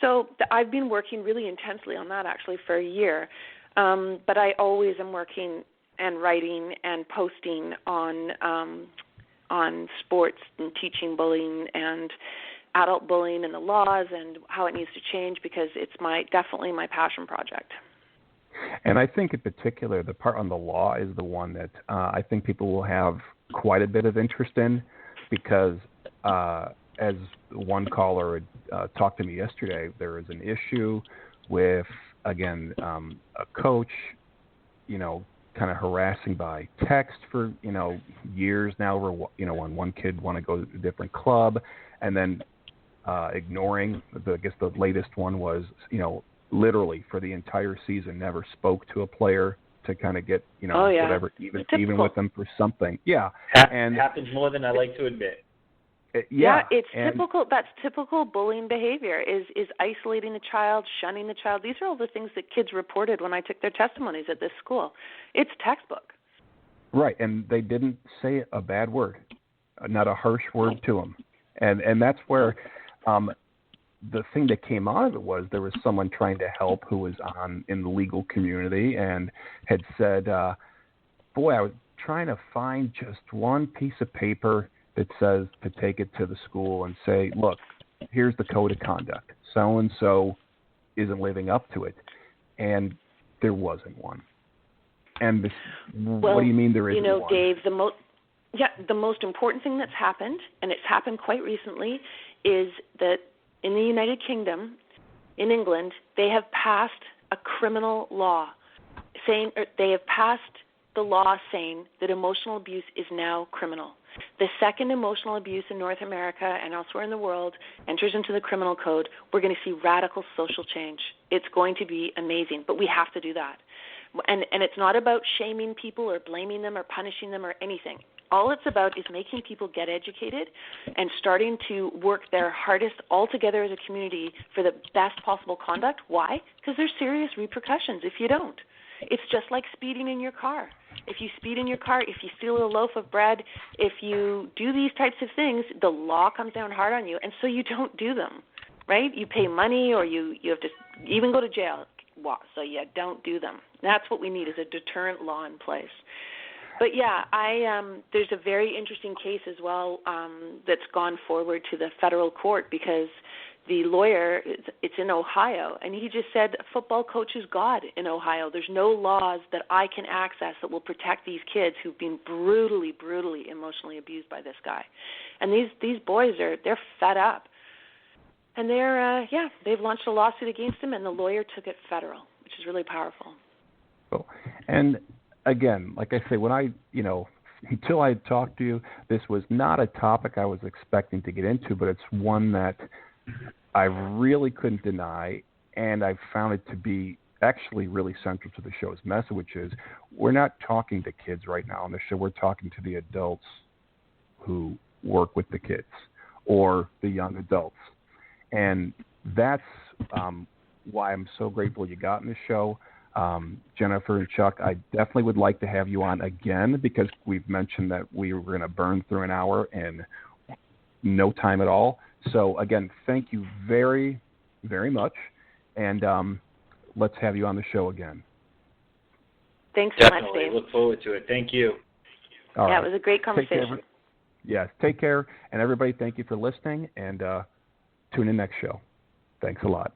So I've been working really intensely on that actually for a year, but I always am working and writing and posting on sports and teaching bullying and adult bullying and the laws and how it needs to change, because it's definitely my passion project. And I think in particular the part on the law is the one that I think people will have quite a bit of interest in, because as one caller talked to me yesterday, there is an issue with, again, a coach, kind of harassing by text for, years now, when one kid want to go to a different club, and then ignoring, I guess the latest one was, literally for the entire season never spoke to a player to kind of get, whatever, even with them for something. Yeah. And happens more than I like to admit. It's typical. That's typical bullying behavior is isolating the child, shunning the child. These are all the things that kids reported when I took their testimonies at this school. It's textbook. Right, and they didn't say a bad word, not a harsh word to them. And that's where the thing that came out of it was there was someone trying to help who was in the legal community and had said, boy, I was trying to find just one piece of paper that says to take it to the school and say, look, here's the code of conduct. So-and-so isn't living up to it. And there wasn't one. And what do you mean there isn't one? Dave, the most important thing that's happened, and it's happened quite recently, is that in the United Kingdom, in England, they have passed a criminal law saying that emotional abuse is now criminal. The second emotional abuse in North America and elsewhere in the world enters into the criminal code, we're going to see radical social change. It's going to be amazing, but we have to do that. And it's not about shaming people or blaming them or punishing them or anything. All it's about is making people get educated and starting to work their hardest all together as a community for the best possible conduct. Why? Because there's serious repercussions if you don't. It's just like speeding in your car. If you speed in your car, if you steal a loaf of bread, if you do these types of things, the law comes down hard on you, and so you don't do them, right? You pay money, or you have to even go to jail, so you don't do them. That's what we need, is a deterrent law in place. But there's a very interesting case as well that's gone forward to the federal court, because the lawyer, it's in Ohio, and he just said football coach is God in Ohio. There's no laws that I can access that will protect these kids who've been brutally, brutally emotionally abused by this guy. And these boys they're fed up. And they've launched a lawsuit against him, and the lawyer took it federal, which is really powerful. Oh, and again, like I say, when until I talked to you, this was not a topic I was expecting to get into, but it's one that I really couldn't deny, and I found it to be actually really central to the show's message, which is we're not talking to kids right now on the show. We're talking to the adults who work with the kids or the young adults. And that's why I'm so grateful you got in the show. Jennifer and Chuck, I definitely would like to have you on again, because we've mentioned that we were going to burn through an hour in no time at all. So, again, thank you very, very much, and let's have you on the show again. Thanks so much, Definitely. Dave. Look forward to it. Thank you. All right. It was a great conversation. Take care. And everybody, thank you for listening, and tune in next show. Thanks a lot.